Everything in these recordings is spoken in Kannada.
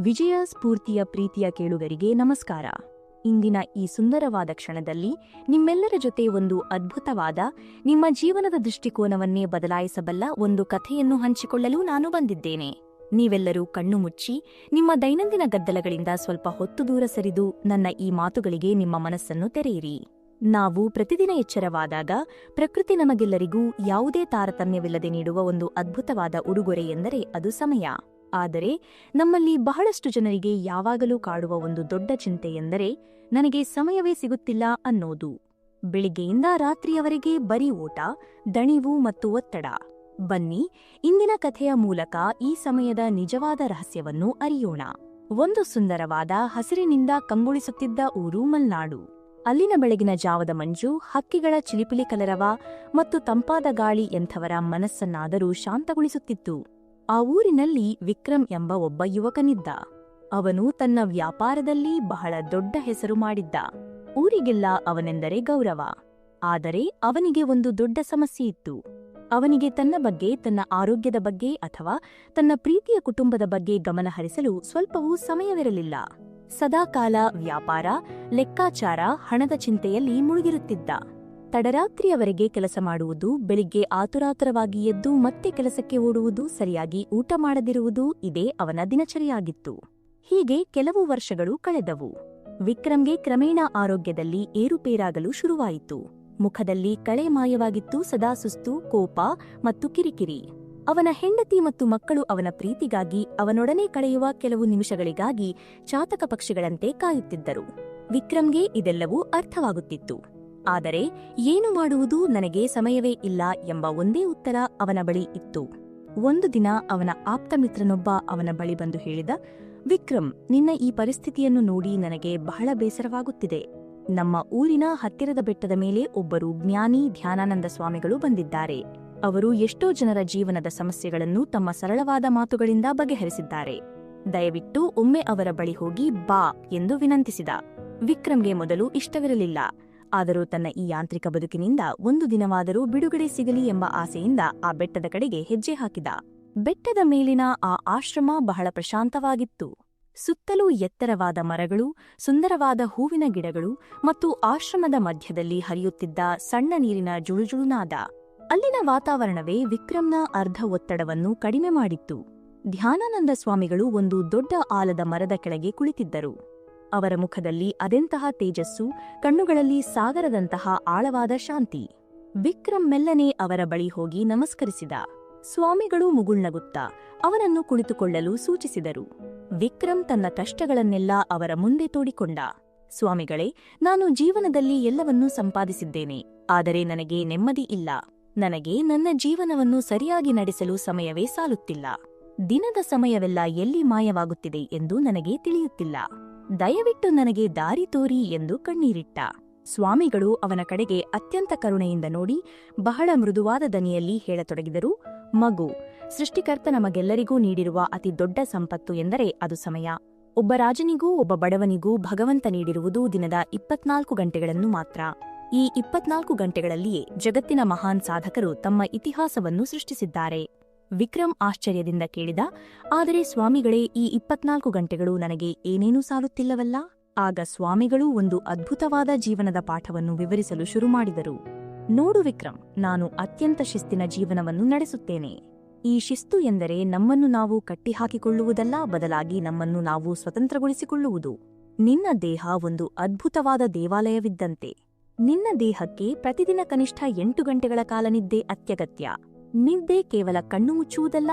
ವಿಜಯ ಸ್ಫೂರ್ತಿಯ ಪ್ರೀತಿಯ ಕೇಳುಗರಿಗೆ ನಮಸ್ಕಾರ. ಇಂದಿನ ಈ ಸುಂದರವಾದ ಕ್ಷಣದಲ್ಲಿ ನಿಮ್ಮೆಲ್ಲರ ಜೊತೆ ಒಂದು ಅದ್ಭುತವಾದ, ನಿಮ್ಮ ಜೀವನದ ದೃಷ್ಟಿಕೋನವನ್ನೇ ಬದಲಾಯಿಸಬಲ್ಲ ಒಂದು ಕಥೆಯನ್ನು ಹಂಚಿಕೊಳ್ಳಲು ನಾನು ಬಂದಿದ್ದೇನೆ. ನೀವೆಲ್ಲರೂ ಕಣ್ಣು ಮುಚ್ಚಿ ನಿಮ್ಮ ದೈನಂದಿನ ಗದ್ದಲಗಳಿಂದ ಸ್ವಲ್ಪ ಹೊತ್ತು ದೂರ ಸರಿದು ನನ್ನ ಈ ಮಾತುಗಳಿಗೆ ನಿಮ್ಮ ಮನಸ್ಸನ್ನು ತೆರೆಯಿರಿ. ನಾವು ಪ್ರತಿದಿನ ಎಚ್ಚರವಾದಾಗ ಪ್ರಕೃತಿ ನಮಗೆಲ್ಲರಿಗೂ ಯಾವುದೇ ತಾರತಮ್ಯವಿಲ್ಲದೆ ನೀಡುವ ಒಂದು ಅದ್ಭುತವಾದ ಉಡುಗೊರೆ ಎಂದರೆ ಅದು ಸಮಯ. ಆದರೆ ನಮ್ಮಲ್ಲಿ ಬಹಳಷ್ಟು ಜನರಿಗೆ ಯಾವಾಗಲೂ ಕಾಡುವ ಒಂದು ದೊಡ್ಡ ಚಿಂತೆ ಎಂದರೆ ನನಗೆ ಸಮಯವೇ ಸಿಗುತ್ತಿಲ್ಲ ಅನ್ನೋದು. ಬೆಳಿಗ್ಗೆಯಿಂದ ರಾತ್ರಿಯವರೆಗೆ ಬರೀ ಓಟ, ದಣಿವು ಮತ್ತು ಒತ್ತಡ. ಬನ್ನಿ, ಇಂದಿನ ಕಥೆಯ ಮೂಲಕ ಈ ಸಮಯದ ನಿಜವಾದ ರಹಸ್ಯವನ್ನು ಅರಿಯೋಣ. ಒಂದು ಸುಂದರವಾದ ಹಸಿರಿನಿಂದ ಕಂಗೊಳಿಸುತ್ತಿದ್ದ ಊರು ಮಲ್ನಾಡು. ಅಲ್ಲಿನ ಬೆಳಗಿನ ಜಾವದ ಮಂಜು, ಹಕ್ಕಿಗಳ ಚಿಲಿಪಿಲಿ ಕಲರವ ಮತ್ತು ತಂಪಾದ ಗಾಳಿ ಎಂಥವರ ಮನಸ್ಸನ್ನಾದರೂ ಶಾಂತಗೊಳಿಸುತ್ತಿತ್ತು. ಆ ಊರಿನಲ್ಲಿ ವಿಕ್ರಮ್ ಎಂಬ ಒಬ್ಬ ಯುವಕನಿದ್ದ. ಅವನು ತನ್ನ ವ್ಯಾಪಾರದಲ್ಲಿ ಬಹಳ ದೊಡ್ಡ ಹೆಸರು ಮಾಡಿದ್ದ. ಊರಿಗೆಲ್ಲ ಅವನೆಂದರೆ ಗೌರವ. ಆದರೆ ಅವನಿಗೆ ಒಂದು ದೊಡ್ಡ ಸಮಸ್ಯೆ ಇತ್ತು. ಅವನಿಗೆ ತನ್ನ ಬಗ್ಗೆ, ತನ್ನ ಆರೋಗ್ಯದ ಬಗ್ಗೆ ಅಥವಾ ತನ್ನ ಪ್ರೀತಿಯ ಕುಟುಂಬದ ಬಗ್ಗೆ ಗಮನ ಹರಿಸಲು ಸ್ವಲ್ಪವೂ ಸಮಯವಿರಲಿಲ್ಲ. ಸದಾಕಾಲ ವ್ಯಾಪಾರ, ಲೆಕ್ಕಾಚಾರ, ಹಣದ ಚಿಂತೆಯಲ್ಲಿ ಮುಳುಗಿರುತ್ತಿದ್ದ. ತಡರಾತ್ರಿಯವರೆಗೆ ಕೆಲಸ ಮಾಡುವುದು, ಬೆಳಿಗ್ಗೆ ಆತುರಾತುರವಾಗಿ ಎದ್ದು ಮತ್ತೆ ಕೆಲಸಕ್ಕೆ ಓಡುವುದು, ಸರಿಯಾಗಿ ಊಟ ಮಾಡದಿರುವುದು ಇದೇ ಅವನ ದಿನಚರಿಯಾಗಿತ್ತು. ಹೀಗೆ ಕೆಲವು ವರ್ಷಗಳು ಕಳೆದವು. ವಿಕ್ರಮ್ಗೆ ಕ್ರಮೇಣ ಆರೋಗ್ಯದಲ್ಲಿ ಏರುಪೇರಾಗಲು ಶುರುವಾಯಿತು. ಮುಖದಲ್ಲಿ ಕಳೆ ಮಾಯವಾಗಿತ್ತು. ಸದಾ ಸುಸ್ತು, ಕೋಪ ಮತ್ತು ಕಿರಿಕಿರಿ. ಅವನ ಹೆಂಡತಿ ಮತ್ತು ಮಕ್ಕಳು ಅವನ ಪ್ರೀತಿಗಾಗಿ, ಅವನೊಡನೆ ಕಳೆಯುವ ಕೆಲವು ನಿಮಿಷಗಳಿಗಾಗಿ ಚಾತಕ ಪಕ್ಷಿಗಳಂತೆ ಕಾಯುತ್ತಿದ್ದರು. ವಿಕ್ರಮ್ಗೆ ಇದೆಲ್ಲವೂ ಅರ್ಥವಾಗುತ್ತಿತ್ತು. ಆದರೆ ಏನು ಮಾಡುವುದು, ನನಗೆ ಸಮಯವೇ ಇಲ್ಲ ಎಂಬ ಒಂದೇ ಉತ್ತರ ಅವನ ಬಳಿ ಇತ್ತು. ಒಂದು ದಿನ ಅವನ ಆಪ್ತಮಿತ್ರನೊಬ್ಬ ಅವನ ಬಳಿ ಬಂದು ಹೇಳಿದ, ವಿಕ್ರಮ್, ನಿನ್ನ ಈ ಪರಿಸ್ಥಿತಿಯನ್ನು ನೋಡಿ ನನಗೆ ಬಹಳ ಬೇಸರವಾಗುತ್ತಿದೆ. ನಮ್ಮ ಊರಿನ ಹತ್ತಿರದ ಬೆಟ್ಟದ ಮೇಲೆ ಒಬ್ಬರು ಜ್ಞಾನಿ ಧ್ಯಾನಾನಂದ ಸ್ವಾಮಿಗಳು ಬಂದಿದ್ದಾರೆ. ಅವರು ಎಷ್ಟೋ ಜನರ ಜೀವನದ ಸಮಸ್ಯೆಗಳನ್ನು ತಮ್ಮ ಸರಳವಾದ ಮಾತುಗಳಿಂದ ಬಗೆಹರಿಸಿದ್ದಾರೆ. ದಯವಿಟ್ಟು ಒಮ್ಮೆ ಅವರ ಬಳಿ ಹೋಗಿ ಬಾ ಎಂದು ವಿನಂತಿಸಿದ. ವಿಕ್ರಮ್ಗೆ ಮೊದಲು ಇಷ್ಟವಿರಲಿಲ್ಲ. ಆದರೂ ತನ್ನ ಈ ಯಾಂತ್ರಿಕ ಬದುಕಿನಿಂದ ಒಂದು ದಿನವಾದರೂ ಬಿಡುಗಡೆ ಸಿಗಲಿ ಎಂಬ ಆಸೆಯಿಂದ ಆ ಬೆಟ್ಟದ ಕಡೆಗೆ ಹೆಜ್ಜೆ ಹಾಕಿದ. ಬೆಟ್ಟದ ಮೇಲಿನ ಆ ಆಶ್ರಮ ಬಹಳ ಪ್ರಶಾಂತವಾಗಿತ್ತು. ಸುತ್ತಲೂ ಎತ್ತರವಾದ ಮರಗಳು, ಸುಂದರವಾದ ಹೂವಿನ ಗಿಡಗಳು ಮತ್ತು ಆಶ್ರಮದ ಮಧ್ಯದಲ್ಲಿ ಹರಿಯುತ್ತಿದ್ದ ಸಣ್ಣ ನೀರಿನ ಜುಳುಜುಳುನಾದ. ಅಲ್ಲಿನ ವಾತಾವರಣವೇ ವಿಕ್ರಮ್ನ ಅರ್ಧ ಒತ್ತಡವನ್ನು ಕಡಿಮೆ ಮಾಡಿತ್ತು. ಧ್ಯಾನಾನಂದ ಸ್ವಾಮಿಗಳು ಒಂದು ದೊಡ್ಡ ಆಲದ ಮರದ ಕೆಳಗೆ ಕುಳಿತಿದ್ದರು. ಅವರ ಮುಖದಲ್ಲಿ ಅದೆಂತಹ ತೇಜಸ್ಸು, ಕಣ್ಣುಗಳಲ್ಲಿ ಸಾಗರದಂತಹ ಆಳವಾದ ಶಾಂತಿ. ವಿಕ್ರಮ್ ಮೆಲ್ಲನೆ ಅವರ ಬಳಿ ಹೋಗಿ ನಮಸ್ಕರಿಸಿದ. ಸ್ವಾಮಿಗಳು ಮುಗುಳ್ನಗುತ್ತಾ ಅವನನ್ನು ಕುಳಿತುಕೊಳ್ಳಲು ಸೂಚಿಸಿದರು. ವಿಕ್ರಮ್ ತನ್ನ ಕಷ್ಟಗಳನ್ನೆಲ್ಲ ಅವರ ಮುಂದೆ ತೋಡಿಕೊಂಡ. ಸ್ವಾಮಿಗಳೇ, ನಾನು ಜೀವನದಲ್ಲಿ ಎಲ್ಲವನ್ನೂ ಸಂಪಾದಿಸಿದ್ದೇನೆ. ಆದರೆ ನನಗೆ ನೆಮ್ಮದಿ ಇಲ್ಲ. ನನಗೆ ನನ್ನ ಜೀವನವನ್ನು ಸರಿಯಾಗಿ ನಡೆಸಲು ಸಮಯವೇ ಸಾಲುತ್ತಿಲ್ಲ. ದಿನದ ಸಮಯವೆಲ್ಲ ಎಲ್ಲಿ ಮಾಯವಾಗುತ್ತಿದೆ ಎಂದು ನನಗೆ ತಿಳಿಯುತ್ತಿಲ್ಲ. ದಯವಿಟ್ಟು ನನಗೆ ದಾರಿ ತೋರಿ ಎಂದು ಕಣ್ಣೀರಿಟ್ಟ. ಸ್ವಾಮಿಗಳು ಅವನ ಕಡೆಗೆ ಅತ್ಯಂತ ಕರುಣೆಯಿಂದ ನೋಡಿ ಬಹಳ ಮೃದುವಾದ ದನಿಯಲ್ಲಿ ಹೇಳತೊಡಗಿದರು, ಮಗು, ಸೃಷ್ಟಿಕರ್ತ ನಮಗೆಲ್ಲರಿಗೂ ನೀಡಿರುವ ಅತಿ ದೊಡ್ಡ ಸಂಪತ್ತು ಎಂದರೆ ಅದು ಸಮಯ. ಒಬ್ಬ ರಾಜನಿಗೂ ಒಬ್ಬ ಬಡವನಿಗೂ ಭಗವಂತ ನೀಡಿರುವುದು ದಿನದ 24 ಗಂಟೆಗಳನ್ನು ಮಾತ್ರ. ಈ 24 ಗಂಟೆಗಳಲ್ಲಿಯೇ ಜಗತ್ತಿನ ಮಹಾನ್ ಸಾಧಕರು ತಮ್ಮ ಇತಿಹಾಸವನ್ನು ಸೃಷ್ಟಿಸಿದ್ದಾರೆ. ವಿಕ್ರಮ್ ಆಶ್ಚರ್ಯದಿಂದ ಕೇಳಿದ, ಆದರೆ ಸ್ವಾಮಿಗಳೇ, ಈ 24 ಗಂಟೆಗಳು ನನಗೆ ಏನೇನೂ ಸಾಲುತ್ತಿಲ್ಲವಲ್ಲ? ಆಗ ಸ್ವಾಮಿಗಳು ಒಂದು ಅದ್ಭುತವಾದ ಜೀವನದ ಪಾಠವನ್ನು ವಿವರಿಸಲು ಶುರುಮಾಡಿದರು. ನೋಡು ವಿಕ್ರಮ್, ನಾನು ಅತ್ಯಂತ ಶಿಸ್ತಿನ ಜೀವನವನ್ನು ನಡೆಸುತ್ತೇನೆ. ಈ ಶಿಸ್ತು ಎಂದರೆ ನಮ್ಮನ್ನು ನಾವು ಕಟ್ಟಿಹಾಕಿಕೊಳ್ಳುವುದಲ್ಲ, ಬದಲಾಗಿ ನಮ್ಮನ್ನು ನಾವು ಸ್ವತಂತ್ರಗೊಳಿಸಿಕೊಳ್ಳುವುದು. ನಿನ್ನ ದೇಹ ಒಂದು ಅದ್ಭುತವಾದ ದೇವಾಲಯವಿದ್ದಂತೆ. ನಿನ್ನ ದೇಹಕ್ಕೆ ಪ್ರತಿದಿನ ಕನಿಷ್ಠ 8 ಗಂಟೆಗಳ ಕಾಲ ನಿದ್ದೆ ಅತ್ಯಗತ್ಯ. ನಿದ್ದೆ ಕೇವಲ ಕಣ್ಣು ಮುಚ್ಚುವುದಲ್ಲ,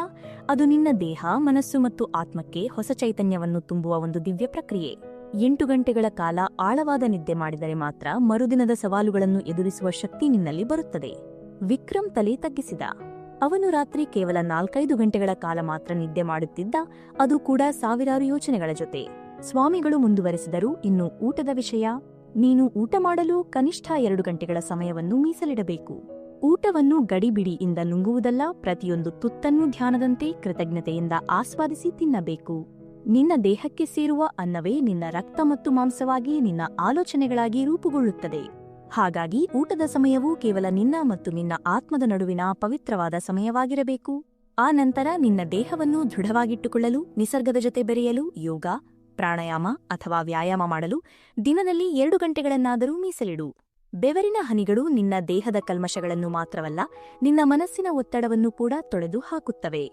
ಅದು ನಿನ್ನ ದೇಹ, ಮನಸ್ಸು ಮತ್ತು ಆತ್ಮಕ್ಕೆ ಹೊಸ ಚೈತನ್ಯವನ್ನು ತುಂಬುವ ಒಂದು ದಿವ್ಯ ಪ್ರಕ್ರಿಯೆ. 8 ಗಂಟೆಗಳ ಕಾಲ ಆಳವಾದ ನಿದ್ದೆ ಮಾಡಿದರೆ ಮಾತ್ರ ಮರುದಿನದ ಸವಾಲುಗಳನ್ನು ಎದುರಿಸುವ ಶಕ್ತಿ ನಿನ್ನಲ್ಲಿ ಬರುತ್ತದೆ. ವಿಕ್ರಮ್ ತಲೆ ತಗ್ಗಿಸಿದ. ಅವನು ರಾತ್ರಿ ಕೇವಲ 4-5 ಗಂಟೆಗಳ ಕಾಲ ಮಾತ್ರ ನಿದ್ದೆ ಮಾಡುತ್ತಿದ್ದ, ಅದು ಕೂಡ ಸಾವಿರಾರು ಯೋಚನೆಗಳ ಜೊತೆ. ಸ್ವಾಮಿಗಳು ಮುಂದುವರೆಸಿದರು, ಇನ್ನು ಊಟದ ವಿಷಯ. ನೀನು ಊಟ ಮಾಡಲು ಕನಿಷ್ಠ 2 ಗಂಟೆಗಳ ಸಮಯವನ್ನು ಮೀಸಲಿಡಬೇಕು. ಊಟವನ್ನು ಗಡಿಬಿಡಿಯಿಂದ ನುಂಗುವುದಲ್ಲ, ಪ್ರತಿಯೊಂದು ತುತ್ತನ್ನೂ ಧ್ಯಾನದಂತೆ ಕೃತಜ್ಞತೆಯಿಂದ ಆಸ್ವಾದಿಸಿ ತಿನ್ನಬೇಕು. ನಿನ್ನ ದೇಹಕ್ಕೆ ಸೇರುವ ಅನ್ನವೇ ನಿನ್ನ ರಕ್ತ ಮತ್ತು ಮಾಂಸವಾಗಿ, ನಿನ್ನ ಆಲೋಚನೆಗಳಾಗಿ ರೂಪುಗೊಳ್ಳುತ್ತದೆ. ಹಾಗಾಗಿ ಊಟದ ಸಮಯವೂ ಕೇವಲ ನಿನ್ನ ಮತ್ತು ನಿನ್ನ ಆತ್ಮದ ನಡುವಿನ ಪವಿತ್ರವಾದ ಸಮಯವಾಗಿರಬೇಕು. ಆ ನಂತರ ನಿನ್ನ ದೇಹವನ್ನು ದೃಢವಾಗಿಟ್ಟುಕೊಳ್ಳಲು ನಿಸರ್ಗದ ಜೊತೆ ಬೆರೆಯಲು ಯೋಗ, ಪ್ರಾಣಾಯಾಮ ಅಥವಾ ವ್ಯಾಯಾಮ ಮಾಡಲು ದಿನದಲ್ಲಿ 2 ಗಂಟೆಗಳನ್ನಾದರೂ ಮೀಸಲಿಡು. ಬೆವರಿನ ಹನಿಗಳು ನಿನ್ನ ದೇಹದ ಕಲ್ಮಶಗಳನ್ನು ಮಾತ್ರವಲ್ಲ, ನಿನ್ನ ಮನಸ್ಸಿನ ಒತ್ತಡವನ್ನು ಕೂಡ ತೊಳೆದು ಹಾಕುತ್ತವೆ.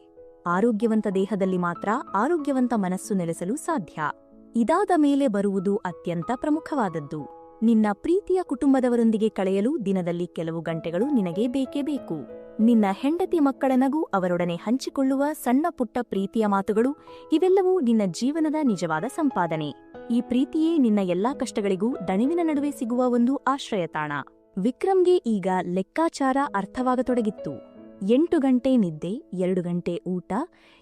ಆರೋಗ್ಯವಂತ ದೇಹದಲ್ಲಿ ಮಾತ್ರ ಆರೋಗ್ಯವಂತ ಮನಸ್ಸು ನೆಲೆಸಲು ಸಾಧ್ಯ. ಇದಾದ ಮೇಲೆ ಬರುವುದು ಅತ್ಯಂತ ಪ್ರಮುಖವಾದದ್ದು. ನಿನ್ನ ಪ್ರೀತಿಯ ಕುಟುಂಬದವರೊಂದಿಗೆ ಕಳೆಯಲು ದಿನದಲ್ಲಿ ಕೆಲವು ಗಂಟೆಗಳು ನಿನಗೆ ಬೇಕೇ ಬೇಕು. ನಿನ್ನ ಹೆಂಡತಿ ಮಕ್ಕಳ ನಗು, ಅವರೊಡನೆ ಹಂಚಿಕೊಳ್ಳುವ ಸಣ್ಣ ಪುಟ್ಟ ಪ್ರೀತಿಯ ಮಾತುಗಳು, ಇವೆಲ್ಲವೂ ನಿನ್ನ ಜೀವನದ ನಿಜವಾದ ಸಂಪಾದನೆ. ಈ ಪ್ರೀತಿಯೇ ನಿನ್ನ ಎಲ್ಲಾ ಕಷ್ಟಗಳಿಗೂ ದಣಿವಿನ ನಡುವೆ ಸಿಗುವ ಒಂದು ಆಶ್ರಯತಾಣ. ವಿಕ್ರಮ್ಗೆ ಈಗ ಲೆಕ್ಕಾಚಾರ ಅರ್ಥವಾಗತೊಡಗಿತ್ತು. 8 ಗಂಟೆ ನಿದ್ದೆ, 2 ಗಂಟೆ ಊಟ,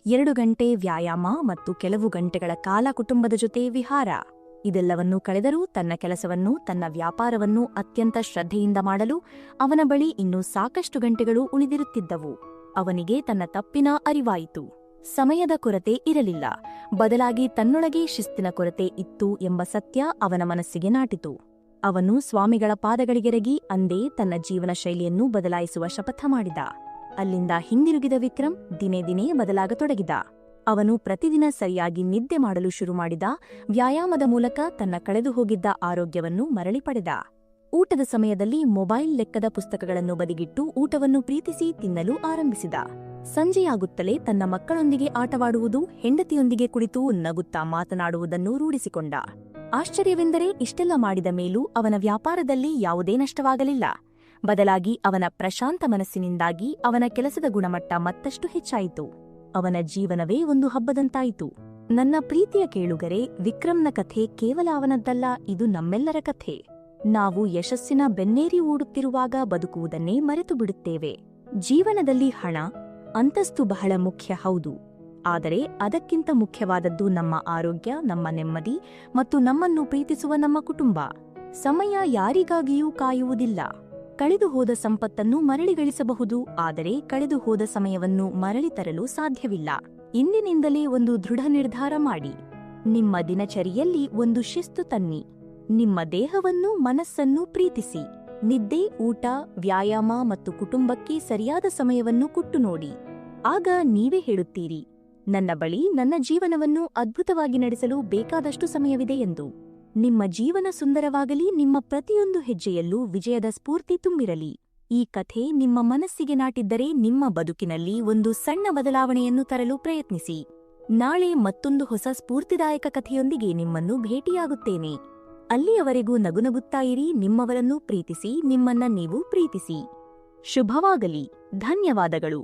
2 ಗಂಟೆ ವ್ಯಾಯಾಮ ಮತ್ತು ಕೆಲವು ಗಂಟೆಗಳ ಕಾಲ ಕುಟುಂಬದ ಜೊತೆ ವಿಹಾರ. ಇದೆಲ್ಲವನ್ನೂ ಕಳೆದರೂ ತನ್ನ ಕೆಲಸವನ್ನು, ತನ್ನ ವ್ಯಾಪಾರವನ್ನು ಅತ್ಯಂತ ಶ್ರದ್ಧೆಯಿಂದ ಮಾಡಲು ಅವನ ಬಳಿ ಇನ್ನೂ ಸಾಕಷ್ಟು ಗಂಟೆಗಳು ಉಳಿದಿರುತ್ತಿದ್ದವು. ಅವನಿಗೆ ತನ್ನ ತಪ್ಪಿನ ಅರಿವಾಯಿತು. ಸಮಯದ ಕೊರತೆ ಇರಲಿಲ್ಲ, ಬದಲಾಗಿ ತನ್ನೊಳಗೆ ಶಿಸ್ತಿನ ಕೊರತೆ ಇತ್ತು ಎಂಬ ಸತ್ಯ ಅವನ ಮನಸ್ಸಿಗೆ ನಾಟಿತು. ಅವನು ಸ್ವಾಮಿಗಳ ಪಾದಗಳಿಗೆರಗಿ ಅಂದೇ ತನ್ನ ಜೀವನ ಶೈಲಿಯನ್ನು ಬದಲಾಯಿಸುವ ಶಪಥ ಮಾಡಿದ. ಅಲ್ಲಿಂದ ಹಿಂದಿರುಗಿದ ವಿಕ್ರಮ್ ದಿನೇ ದಿನೇ ಬದಲಾಗತೊಡಗಿದ. ಅವನು ಪ್ರತಿದಿನ ಸರಿಯಾಗಿ ನಿದ್ದೆ ಮಾಡಲು ಶುರು ಮಾಡಿದ, ವ್ಯಾಯಾಮದ ಮೂಲಕ ತನ್ನ ಕಳೆದು ಹೋಗಿದ್ದ ಆರೋಗ್ಯವನ್ನು ಮರಳಿ ಪಡೆದ. ಊಟದ ಸಮಯದಲ್ಲಿ ಮೊಬೈಲ್, ಲೆಕ್ಕದ ಪುಸ್ತಕಗಳನ್ನು ಬದಿಗಿಟ್ಟು ಊಟವನ್ನು ಪ್ರೀತಿಸಿ ತಿನ್ನಲು ಆರಂಭಿಸಿದ. ಸಂಜೆಯಾಗುತ್ತಲೇ ತನ್ನ ಮಕ್ಕಳೊಂದಿಗೆ ಆಟವಾಡುವುದು, ಹೆಂಡತಿಯೊಂದಿಗೆ ಕುಳಿತು ನಗುತ್ತಾ ಮಾತನಾಡುವುದನ್ನು ರೂಢಿಸಿಕೊಂಡ. ಆಶ್ಚರ್ಯವೆಂದರೆ ಇಷ್ಟೆಲ್ಲ ಮಾಡಿದ ಮೇಲೂ ಅವನ ವ್ಯಾಪಾರದಲ್ಲಿ ಯಾವುದೇ ನಷ್ಟವಾಗಲಿಲ್ಲ. ಬದಲಾಗಿ ಅವನ ಪ್ರಶಾಂತ ಮನಸ್ಸಿನಿಂದಾಗಿ ಅವನ ಕೆಲಸದ ಗುಣಮಟ್ಟ ಮತ್ತಷ್ಟು ಹೆಚ್ಚಾಯಿತು. ಅವನ ಜೀವನವೇ ಒಂದು ಹಬ್ಬದಂತಾಯಿತು. ನನ್ನ ಪ್ರೀತಿಯ ಕೇಳುಗರೆ, ವಿಕ್ರಮ್ನ ಕಥೆ ಕೇವಲ ಅವನದ್ದಲ್ಲ, ಇದು ನಮ್ಮೆಲ್ಲರ ಕಥೆ. ನಾವು ಯಶಸ್ಸಿನ ಬೆನ್ನೇರಿ ಓಡುತ್ತಿರುವಾಗ ಬದುಕುವುದನ್ನೇ ಮರೆತು ಬಿಡುತ್ತೇವೆ. ಜೀವನದಲ್ಲಿ ಹಣ, ಅಂತಸ್ತು ಬಹಳ ಮುಖ್ಯ, ಹೌದು. ಆದರೆ ಅದಕ್ಕಿಂತ ಮುಖ್ಯವಾದದ್ದು ನಮ್ಮ ಆರೋಗ್ಯ, ನಮ್ಮ ನೆಮ್ಮದಿ ಮತ್ತು ನಮ್ಮನ್ನು ಪ್ರೀತಿಸುವ ನಮ್ಮ ಕುಟುಂಬ. ಸಮಯ ಯಾರಿಗಾಗಿಯೂ ಕಾಯುವುದಿಲ್ಲ. ಕಳೆದು ಹೋದ ಸಂಪತ್ತನ್ನು ಮರಳಿ ಗಳಿಸಬಹುದು, ಆದರೆ ಕಳೆದು ಹೋದ ಸಮಯವನ್ನು ಮರಳಿ ತರಲು ಸಾಧ್ಯವಿಲ್ಲ. ಇಂದಿನಿಂದಲೇ ಒಂದು ದೃಢ ನಿರ್ಧಾರ ಮಾಡಿ. ನಿಮ್ಮ ದಿನಚರಿಯಲ್ಲಿ ಒಂದು ಶಿಸ್ತು ತನ್ನಿ. ನಿಮ್ಮ ದೇಹವನ್ನು, ಮನಸ್ಸನ್ನು ಪ್ರೀತಿಸಿ. ನಿದ್ದೆ, ಊಟ, ವ್ಯಾಯಾಮ ಮತ್ತು ಕುಟುಂಬಕ್ಕೆ ಸರಿಯಾದ ಸಮಯವನ್ನು ಕೊಟ್ಟು ನೋಡಿ. ಆಗ ನೀವೇ ಹೇಳುತ್ತೀರಿ, ನನ್ನ ಬಳಿ ನನ್ನ ಜೀವನವನ್ನು ಅದ್ಭುತವಾಗಿ ನಡೆಸಲು ಬೇಕಾದಷ್ಟು ಸಮಯವಿದೆ ಎಂದು. ನಿಮ್ಮ ಜೀವನ ಸುಂದರವಾಗಲಿ, ನಿಮ್ಮ ಪ್ರತಿಯೊಂದು ಹೆಜ್ಜೆಯಲ್ಲೂ ವಿಜಯದ ಸ್ಫೂರ್ತಿ ತುಂಬಿರಲಿ. ಈ ಕಥೆ ನಿಮ್ಮ ಮನಸ್ಸಿಗೆ ನಾಟಿದ್ದರೆ ನಿಮ್ಮ ಬದುಕಿನಲ್ಲಿ ಒಂದು ಸಣ್ಣ ಬದಲಾವಣೆಯನ್ನು ತರಲು ಪ್ರಯತ್ನಿಸಿ. ನಾಳೆ ಮತ್ತೊಂದು ಹೊಸ ಸ್ಫೂರ್ತಿದಾಯಕ ಕಥೆಯೊಂದಿಗೆ ನಿಮ್ಮನ್ನು ಭೇಟಿಯಾಗುತ್ತೇನೆ. ಅಲ್ಲಿಯವರೆಗೂ ನಗುನಗುತ್ತಾ ಇರಿ, ನಿಮ್ಮವರನ್ನು ಪ್ರೀತಿಸಿ, ನಿಮ್ಮನ್ನ ನೀವು ಪ್ರೀತಿಸಿ. ಶುಭವಾಗಲಿ. ಧನ್ಯವಾದಗಳು.